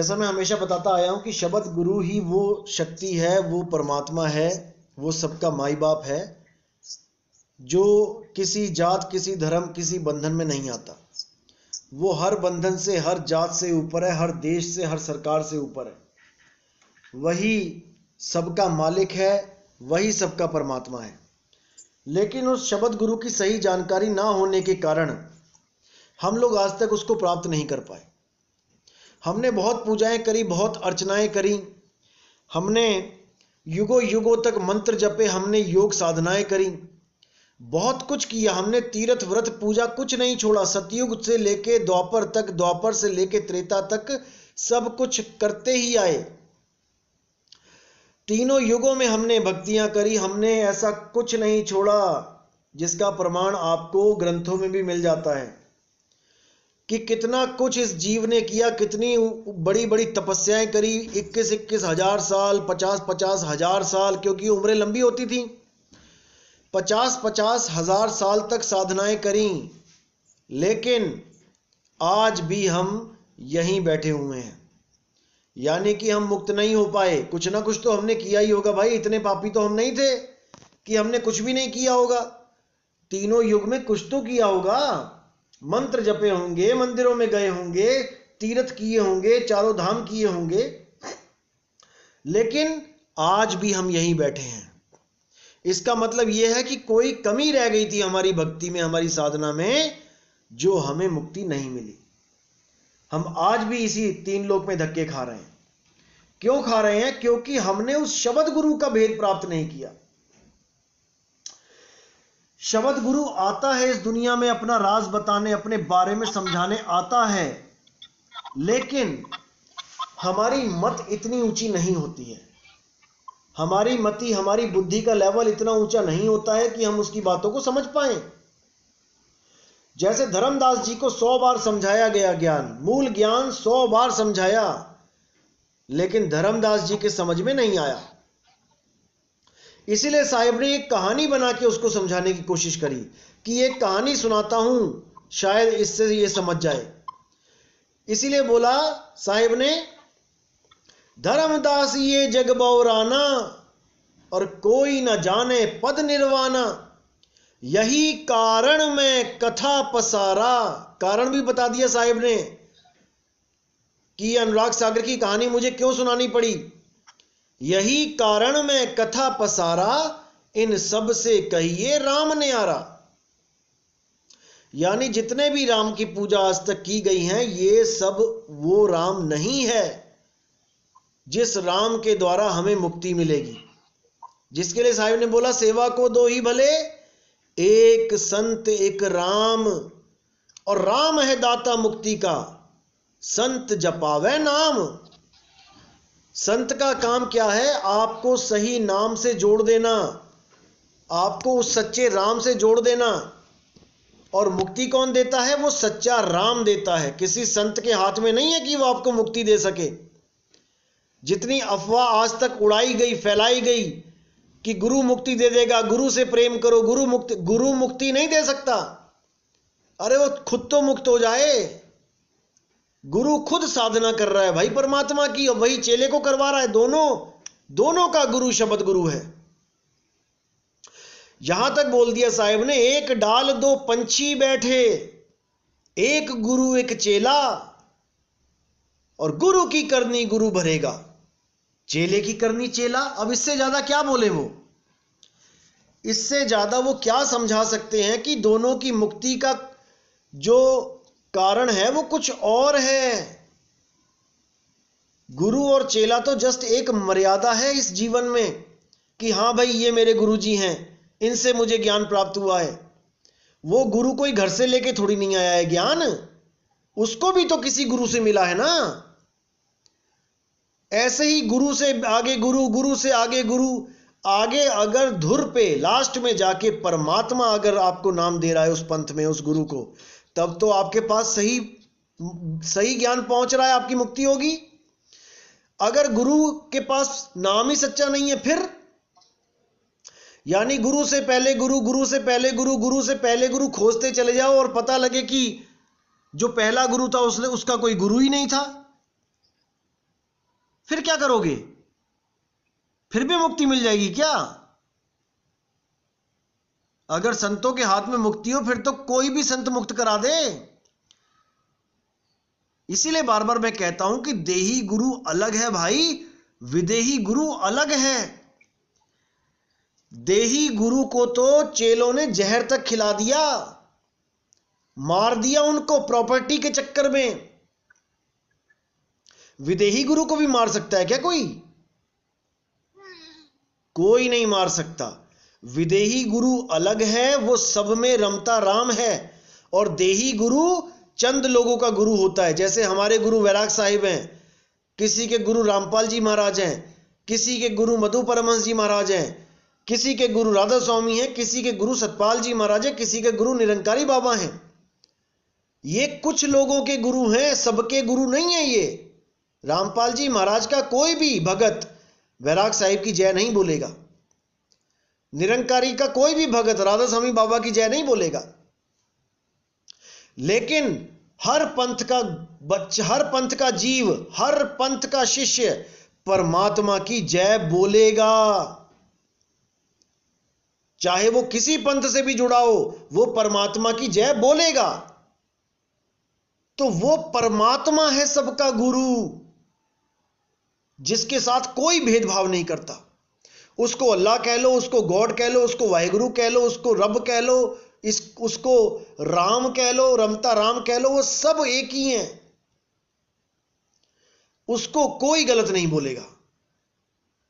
जैसा मैं हमेशा बताता आया हूं कि शब्द गुरु ही वो शक्ति है, वो परमात्मा है, वो सबका माई बाप है, जो किसी जात, किसी धर्म, किसी बंधन में नहीं आता। वो हर बंधन से, हर जात से ऊपर है, हर देश से, हर सरकार से ऊपर है। वही सबका मालिक है, वही सबका परमात्मा है। लेकिन उस शब्द गुरु की सही जानकारी ना होने के कारण हम लोग आज तक उसको प्राप्त नहीं कर पाए। हमने बहुत पूजाएं करी, बहुत अर्चनाएं करी, हमने युगों युगों तक मंत्र जपे, हमने योग साधनाएं करी, बहुत कुछ किया, हमने तीर्थ व्रत पूजा कुछ नहीं छोड़ा। सतयुग से लेके द्वापर तक, द्वापर से लेके त्रेता तक सब कुछ करते ही आए। तीनों युगों में हमने भक्तियां करी, हमने ऐसा कुछ नहीं छोड़ा जिसका प्रमाण आपको ग्रंथों में भी मिल जाता है कि कितना कुछ इस जीव ने किया, कितनी बड़ी बड़ी तपस्याएं करी, 21-21 हजार साल, 50-50 हजार साल, क्योंकि उम्रें लंबी होती थी। 50-50 हजार साल तक साधनाएं करी, लेकिन आज भी हम यहीं बैठे हुए हैं। यानी कि हम मुक्त नहीं हो पाए। कुछ ना कुछ तो हमने किया ही होगा भाई, इतने पापी तो हम नहीं थे कि हमने कुछ भी नहीं किया होगा। तीनों युग में कुछ तो किया होगा, मंत्र जपे होंगे, मंदिरों में गए होंगे, तीर्थ किए होंगे, चारों धाम किए होंगे, लेकिन आज भी हम यहीं बैठे हैं। इसका मतलब यह है कि कोई कमी रह गई थी हमारी भक्ति में, हमारी साधना में, जो हमें मुक्ति नहीं मिली। हम आज भी इसी तीन लोक में धक्के खा रहे हैं। क्यों खा रहे हैं? क्योंकि हमने उस शब्द गुरु का भेद प्राप्त नहीं किया। शब्द गुरु आता है इस दुनिया में अपना राज बताने, अपने बारे में समझाने आता है, लेकिन हमारी मत इतनी ऊंची नहीं होती है। हमारी मति, हमारी बुद्धि का लेवल इतना ऊंचा नहीं होता है कि हम उसकी बातों को समझ पाए। जैसे धर्मदास जी को 100 बार समझाया गया ज्ञान, मूल ज्ञान 100 बार समझाया, लेकिन धर्मदास जी के समझ में नहीं आया। इसीलिए साहिब ने एक कहानी बना के उसको समझाने की कोशिश करी कि एक कहानी सुनाता हूं, शायद इससे ये समझ जाए। इसीलिए बोला साहिब ने, धर्मदास ये जग बौराना और कोई न जाने पद निर्वाणा, यही कारण में कथा पसारा। कारण भी बता दिया साहिब ने कि अनुराग सागर की कहानी मुझे क्यों सुनानी पड़ी। यही कारण में कथा पसारा, इन सब से कहिए राम ने आरा। यानी जितने भी राम की पूजा आज तक की गई हैं, ये सब वो राम नहीं है जिस राम के द्वारा हमें मुक्ति मिलेगी। जिसके लिए साहिब ने बोला, सेवा को दो ही भले, एक संत एक राम, और राम है दाता मुक्ति का, संत जपावे नाम। संत का काम क्या है? आपको सही नाम से जोड़ देना, आपको उस सच्चे राम से जोड़ देना। और मुक्ति कौन देता है? वो सच्चा राम देता है। किसी संत के हाथ में नहीं है कि वो आपको मुक्ति दे सके। जितनी अफवाह आज तक उड़ाई गई, फैलाई गई कि गुरु मुक्ति दे देगा, गुरु से प्रेम करो, गुरु मुक्ति नहीं दे सकता। अरे वो खुद तो मुक्त हो जाए। गुरु खुद साधना कर रहा है भाई परमात्मा की, और वही चेले को करवा रहा है। दोनों का गुरु शब्द गुरु है। यहां तक बोल दिया साहिब ने, एक डाल दो पंछी बैठे, एक गुरु एक चेला, और गुरु की करनी गुरु भरेगा, चेले की करनी चेला। अब इससे ज्यादा क्या बोले वो? इससे ज्यादा वो क्या समझा सकते हैं कि दोनों की मुक्ति का जो कारण है वो कुछ और है। गुरु और चेला तो जस्ट एक मर्यादा है इस जीवन में कि हाँ भाई ये मेरे गुरुजी हैं, इनसे मुझे ज्ञान प्राप्त हुआ है। वो गुरु कोई घर से लेके थोड़ी नहीं आया है ज्ञान, उसको भी तो किसी गुरु से मिला है ना। ऐसे ही गुरु से आगे गुरु, गुरु से आगे गुरु, आगे अगर धुर पे लास्ट में जाके परमात्मा अगर आपको नाम दे रहा है उस पंथ में, उस गुरु को, तब तो आपके पास सही ज्ञान पहुंच रहा है, आपकी मुक्ति होगी। अगर गुरु के पास नाम ही सच्चा नहीं है, फिर यानी गुरु से पहले गुरु, गुरु से पहले गुरु, गुरु से पहले गुरु खोजते चले जाओ और पता लगे कि जो पहला गुरु था उसका कोई गुरु ही नहीं था। फिर क्या करोगे? फिर भी मुक्ति मिल जाएगी क्या? अगर संतों के हाथ में मुक्ति हो फिर तो कोई भी संत मुक्त करा दे। इसीलिए बार बार मैं कहता हूं कि देही गुरु अलग है भाई, विदेही गुरु अलग है। देही गुरु को तो चेलों ने जहर तक खिला दिया, मार दिया उनको प्रॉपर्टी के चक्कर में। विदेही गुरु को भी मार सकता है क्या कोई? कोई नहीं मार सकता। विदेही गुरु अलग है, वो सब में रमता राम है, और देही गुरु चंद लोगों का गुरु होता है। जैसे हमारे गुरु वैराग साहिब हैं, किसी के गुरु रामपाल जी महाराज हैं, किसी के गुरु मधु परमहंस जी महाराज हैं, किसी के गुरु राधा स्वामी हैं, किसी के गुरु सतपाल जी महाराज हैं, किसी के गुरु निरंकारी बाबा हैं। ये कुछ लोगों के गुरु हैं, सबके गुरु नहीं है ये। रामपाल जी महाराज का कोई भी भगत वैराग साहिब की जय नहीं बोलेगा, निरंकारी का कोई भी भगत राधा स्वामी बाबा की जय नहीं बोलेगा। लेकिन हर पंथ का बच्चा, हर पंथ का जीव, हर पंथ का शिष्य परमात्मा की जय बोलेगा। चाहे वो किसी पंथ से भी जुड़ा हो, वो परमात्मा की जय बोलेगा। तो वो परमात्मा है सबका गुरु, जिसके साथ कोई भेदभाव नहीं करता। उसको अल्लाह कह लो, उसको गॉड कह लो, उसको वाहिगुरु कह लो, उसको रब कह लो, उसको राम कह लो, रमता राम कह लो, वो सब एक ही हैं। उसको कोई गलत नहीं बोलेगा।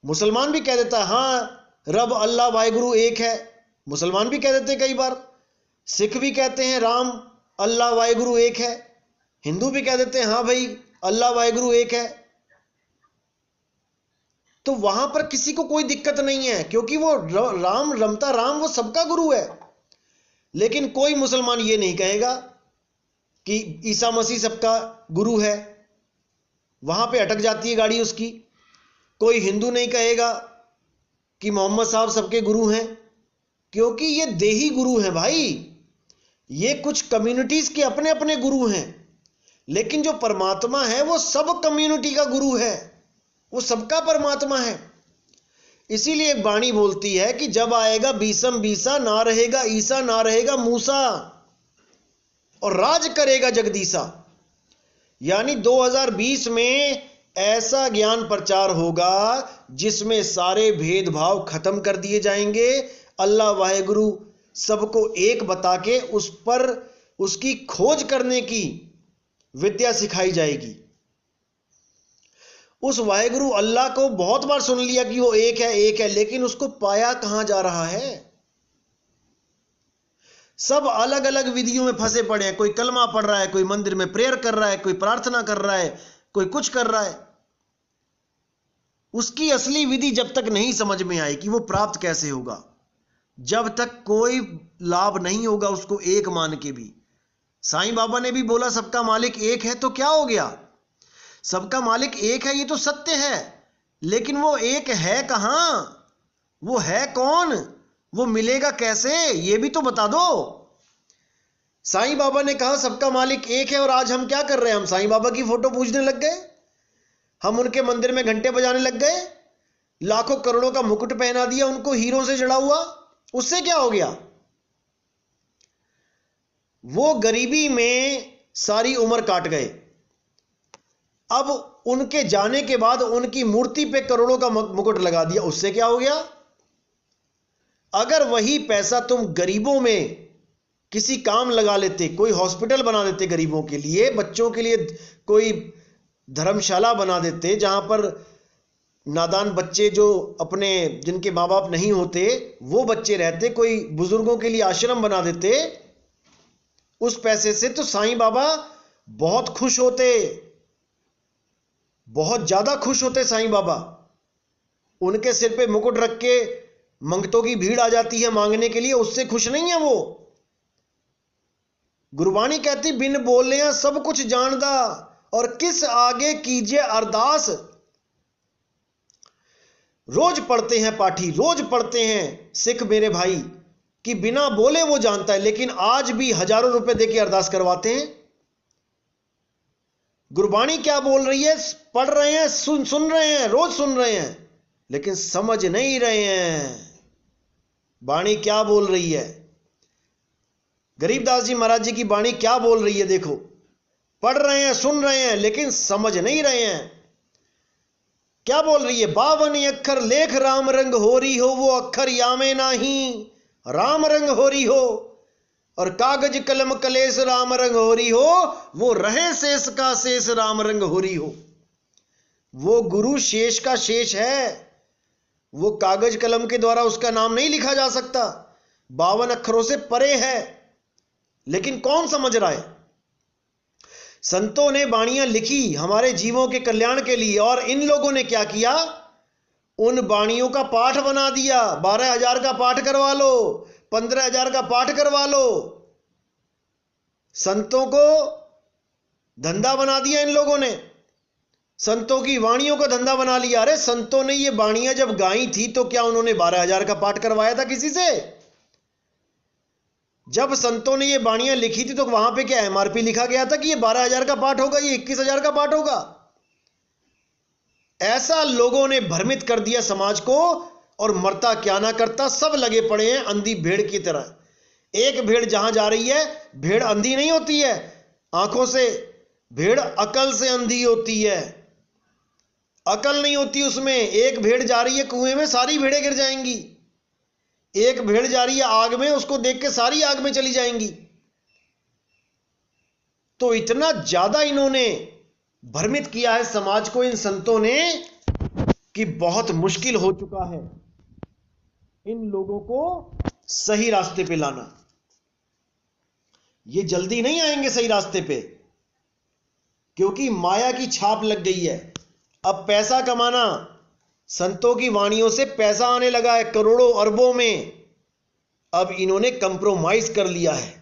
मुसलमान भी कह देता है हाँ रब अल्लाह वाहिगुरु एक है, मुसलमान भी कह देते हैं कई बार। सिख भी कहते हैं राम अल्लाह वाहिगुरु एक है, हिंदू भी कह देते हैं हाँ भाई अल्लाह वाहिगुरु एक है। तो वहां पर किसी को कोई दिक्कत नहीं है, क्योंकि वो राम रमता राम वो सबका गुरु है। लेकिन कोई मुसलमान ये नहीं कहेगा कि ईसा मसीह सबका गुरु है, वहां पे अटक जाती है गाड़ी उसकी। कोई हिंदू नहीं कहेगा कि मोहम्मद साहब सबके गुरु हैं, क्योंकि ये देही गुरु हैं भाई। ये कुछ कम्युनिटीज के अपने अपने गुरु हैं, लेकिन जो परमात्मा है वो सब कम्युनिटी का गुरु है, वो सबका परमात्मा है। इसीलिए एक वाणी बोलती है कि जब आएगा बीसम बीसा, ना रहेगा ईसा ना रहेगा मूसा, और राज करेगा जगदीसा। यानी 2020 में ऐसा ज्ञान प्रचार होगा जिसमें सारे भेदभाव खत्म कर दिए जाएंगे। अल्लाह वाहिगुरु सबको एक बता के उस पर उसकी खोज करने की विद्या सिखाई जाएगी। उस वाहिगुरु अल्लाह को बहुत बार सुन लिया कि वो एक है, लेकिन उसको पाया कहां जा रहा है? सब अलग अलग विधियों में फंसे पड़े हैं। कोई कलमा पढ़ रहा है, कोई मंदिर में प्रेयर कर रहा है, कोई प्रार्थना कर रहा है, कोई कुछ कर रहा है। उसकी असली विधि जब तक नहीं समझ में आए कि वो प्राप्त कैसे होगा, जब तक कोई लाभ नहीं होगा उसको एक मान के भी। साईं बाबा ने भी बोला सबका मालिक एक है, तो क्या हो गया? सबका मालिक एक है ये तो सत्य है, लेकिन वो एक है कहां? वो है कौन? वो मिलेगा कैसे? ये भी तो बता दो। साईं बाबा ने कहा सबका मालिक एक है, और आज हम क्या कर रहे हैं? हम साईं बाबा की फोटो पूजने लग गए, हम उनके मंदिर में घंटे बजाने लग गए, लाखों करोड़ों का मुकुट पहना दिया उनको हीरों से जड़ा हुआ। उससे क्या हो गया? वो गरीबी में सारी उम्र काट गए। अब उनके जाने के बाद उनकी मूर्ति पे करोड़ों का मुकुट लगा दिया। उससे क्या हो गया? अगर वही पैसा तुम गरीबों में किसी काम लगा लेते, कोई हॉस्पिटल बना देते गरीबों के लिए, बच्चों के लिए कोई धर्मशाला बना देते जहां पर नादान बच्चे जो अपने जिनके माँ बाप नहीं होते वो बच्चे रहते, कोई बुजुर्गों के लिए आश्रम बना देते, उस पैसे से तो साईं बाबा बहुत खुश होते, बहुत ज्यादा खुश होते साईं बाबा। उनके सिर पे मुकुट रख के मंगतों की भीड़ आ जाती है मांगने के लिए, उससे खुश नहीं है वो। गुरबाणी कहती बिन बोलिया सब कुछ जानदा, और किस आगे कीजिए अरदास। रोज पढ़ते हैं पाठी, रोज पढ़ते हैं सिख मेरे भाई कि बिना बोले वो जानता है, लेकिन आज भी हजारों रुपए देके अरदास करवाते हैं। गुरबाणी क्या बोल रही है? पढ़ रहे हैं, सुन रहे हैं, रोज सुन रहे हैं, लेकिन समझ नहीं रहे हैं वाणी क्या बोल रही है। गरीबदास जी महाराज जी की वाणी क्या बोल रही है? देखो, पढ़ रहे हैं, सुन रहे हैं, लेकिन समझ नहीं रहे हैं। क्या बोल रही है? 52 अक्षर लेख राम रंग हो रही हो, वो अक्षर यामे नाही राम रंग हो रही हो, और कागज कलम कलेश राम रंग हो रही हो, वो रहे शेष का शेष राम रंग हो रही हो। वो गुरु शेष का शेष है, वो कागज कलम के द्वारा उसका नाम नहीं लिखा जा सकता, 52 अक्षरों से परे है। लेकिन कौन समझ रहा है? संतों ने वाणियां लिखी हमारे जीवों के कल्याण के लिए, और इन लोगों ने क्या किया? उन वाणियों का पाठ बना दिया। 12,000 का पाठ करवा लो, 15,000 का पाठ करवा लो। संतों को धंधा बना दिया इन लोगों ने, संतों की वाणियों को धंधा बना लिया। अरे संतों ने ये वाणियां जब गाई थी तो क्या उन्होंने 12,000 का पाठ करवाया था किसी से? जब संतों ने ये वाणियां लिखी थी तो वहां पे क्या एमआरपी लिखा गया था कि ये 12,000 का पाठ होगा, ये 21,000 का पाठ होगा? ऐसा लोगों ने भ्रमित कर दिया समाज को, और मरता क्या ना करता, सब लगे पड़े हैं अंधी भेड़ की तरह। एक भेड़ जहां जा रही है, भेड़ अंधी नहीं होती है आंखों से, भेड़ अकल से अंधी होती है, अकल नहीं होती उसमें। एक भेड़ जा रही है कुएं में, सारी भेड़ें गिर जाएंगी। एक भेड़ जा रही है आग में, उसको देख के सारी आग में चली जाएंगी। तो इतना ज्यादा इन्होंने भ्रमित किया है समाज को इन संतों ने कि बहुत मुश्किल हो चुका है इन लोगों को सही रास्ते पे लाना। ये जल्दी नहीं आएंगे सही रास्ते पे, क्योंकि माया की छाप लग गई है। अब पैसा कमाना, संतों की वाणियों से पैसा आने लगा है करोड़ों अरबों में। अब इन्होंने कंप्रोमाइज कर लिया है।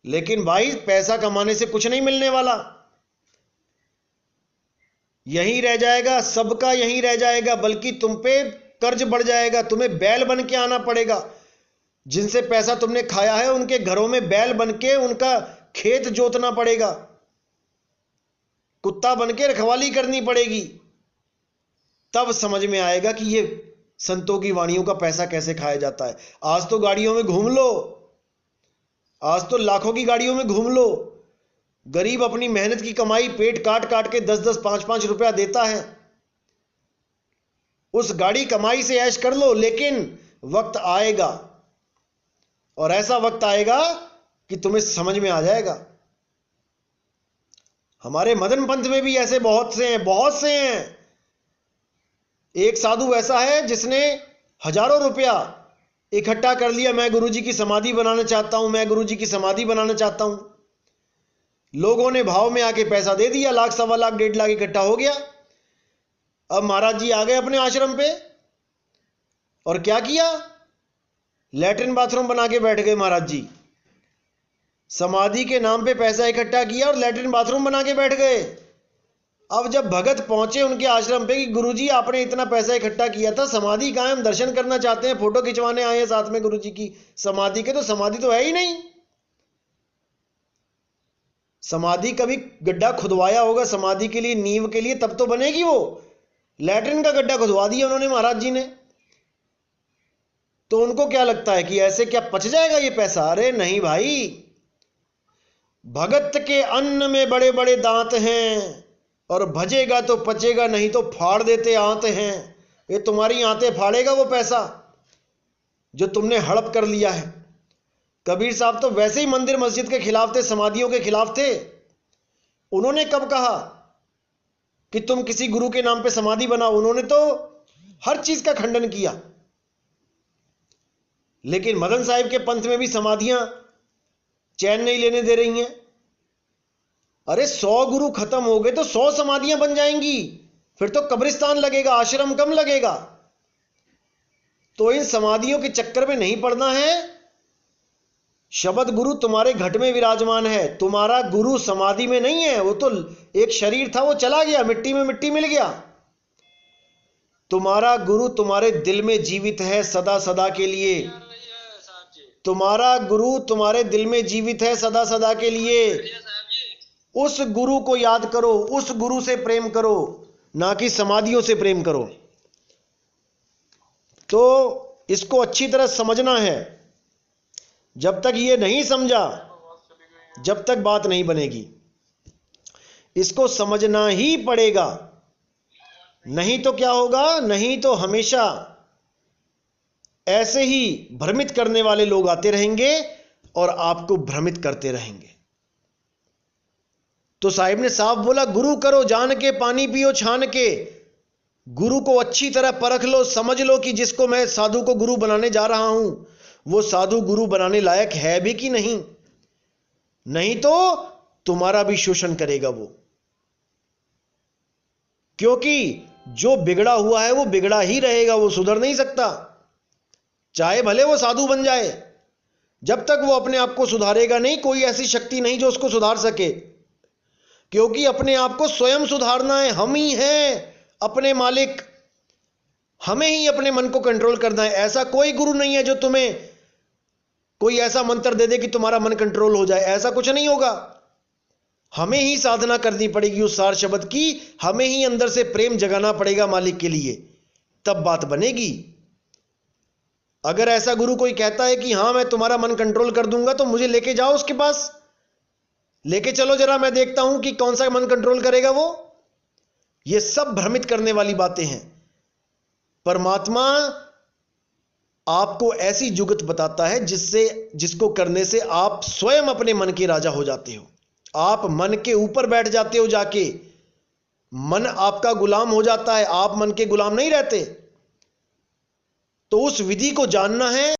लेकिन भाई पैसा कमाने से कुछ नहीं मिलने वाला, यहीं रह जाएगा, सबका यहीं रह जाएगा, बल्कि तुम पे कर्ज बढ़ जाएगा। तुम्हें बैल बन के आना पड़ेगा। जिनसे पैसा तुमने खाया है उनके घरों में बैल बन के उनका खेत जोतना पड़ेगा, कुत्ता बन के रखवाली करनी पड़ेगी। तब समझ में आएगा कि ये संतों की वाणियों का पैसा कैसे खाया जाता है। आज तो गाड़ियों में घूम लो, आज तो लाखों की गाड़ियों में घूम लो। गरीब अपनी मेहनत की कमाई पेट काट काट के 10-10, 5-5 रुपया देता है। उस गाड़ी कमाई से ऐश कर लो, लेकिन वक्त आएगा, और ऐसा वक्त आएगा कि तुम्हें समझ में आ जाएगा। हमारे मदन पंथ में भी ऐसे बहुत से हैं, बहुत से हैं। एक साधु ऐसा है जिसने हजारों रुपया इकट्ठा कर लिया, मैं गुरुजी की समाधि बनाना चाहता हूं, मैं गुरुजी की समाधि बनाना चाहता हूं। लोगों ने भाव में आके पैसा दे दिया, 1,00,000, 1,15,00,000, 1,50,000 इकट्ठा हो गया। अब महाराज जी आ गए अपने आश्रम पे, और क्या किया? लैट्रिन बाथरूम बना के बैठ गए महाराज जी। समाधि के नाम पे पैसा इकट्ठा किया और लैट्रिन बाथरूम बना के बैठ गए। अब जब भगत पहुंचे उनके आश्रम पे कि गुरुजी आपने इतना पैसा इकट्ठा किया था, समाधि कहां है, हम दर्शन करना चाहते हैं, फोटो खिंचवाने आए हैं साथ में गुरुजी की समाधि के, तो समाधि तो है ही नहीं। समाधि कभी गड्ढा खुदवाया होगा समाधि के लिए, नींव के लिए, तब तो बनेगी वो। लैट्रिन का गड्ढा खुदवा दिया उन्होंने महाराज जी ने। तो उनको क्या लगता है कि ऐसे क्या पच जाएगा ये पैसा? अरे नहीं भाई, भगत के अन्न में बड़े बड़े दांत हैं, और भजेगा तो पचेगा, नहीं तो फाड़ देते आंत हैं। ये तुम्हारी आंतें फाड़ेगा वो पैसा जो तुमने हड़प कर लिया है। कबीर साहब तो वैसे ही मंदिर मस्जिद के खिलाफ थे, समाधियों के खिलाफ थे। उन्होंने कब कहा कि तुम किसी गुरु के नाम पे समाधि बनाओ? उन्होंने तो हर चीज का खंडन किया। लेकिन मदन साहिब के पंथ में भी समाधियां चैन नहीं लेने दे रही हैं। अरे 100 गुरु खत्म हो गए तो 100 समाधियां बन जाएंगी, फिर तो कब्रिस्तान लगेगा, आश्रम कम लगेगा। तो इन समाधियों के चक्कर में नहीं पड़ना है। शब्द गुरु तुम्हारे घट में विराजमान है, तुम्हारा गुरु समाधि में नहीं है। वो तो एक शरीर था, वो चला गया, मिट्टी में मिट्टी मिल गया। तुम्हारा गुरु तुम्हारे दिल में जीवित है सदा सदा के लिए। तुम्हारा गुरु तुम्हारे दिल में जीवित है सदा सदा के लिए। उस गुरु को याद करो, उस गुरु से प्रेम करो, ना कि समाधियों से प्रेम करो। तो इसको अच्छी तरह समझना है। जब तक ये नहीं समझा, जब तक बात नहीं बनेगी। इसको समझना ही पड़ेगा, नहीं तो क्या होगा, नहीं तो हमेशा ऐसे ही भ्रमित करने वाले लोग आते रहेंगे और आपको भ्रमित करते रहेंगे। तो साहिब ने साफ बोला, गुरु करो जान के, पानी पियो छान के। गुरु को अच्छी तरह परख लो, समझ लो कि जिसको मैं साधु को गुरु बनाने जा रहा हूं, वो साधु गुरु बनाने लायक है भी कि नहीं। नहीं तो तुम्हारा भी शोषण करेगा वो, क्योंकि जो बिगड़ा हुआ है वो बिगड़ा ही रहेगा, वो सुधर नहीं सकता, चाहे भले वो साधु बन जाए। जब तक वो अपने आप को सुधारेगा नहीं, कोई ऐसी शक्ति नहीं जो उसको सुधार सके, क्योंकि अपने आप को स्वयं सुधारना है। हम ही हैं अपने मालिक, हमें ही अपने मन को कंट्रोल करना है। ऐसा कोई गुरु नहीं है जो तुम्हें कोई ऐसा मंत्र दे दे कि तुम्हारा मन कंट्रोल हो जाए, ऐसा कुछ नहीं होगा। हमें ही साधना करनी पड़ेगी उस सार शब्द की, हमें ही अंदर से प्रेम जगाना पड़ेगा मालिक के लिए, तब बात बनेगी। अगर ऐसा गुरु कोई कहता है कि हां मैं तुम्हारा मन कंट्रोल कर दूंगा, तो मुझे लेके जाओ उसके पास, लेके चलो जरा, मैं देखता हूं कि कौन सा मन कंट्रोल करेगा वो। ये सब भ्रमित करने वाली बातें हैं। परमात्मा आपको ऐसी जुगत बताता है जिसको करने से आप स्वयं अपने मन के राजा हो जाते हो। आप मन के ऊपर बैठ जाते हो जाके, मन आपका गुलाम हो जाता है, आप मन के गुलाम नहीं रहते। तो उस विधि को जानना है।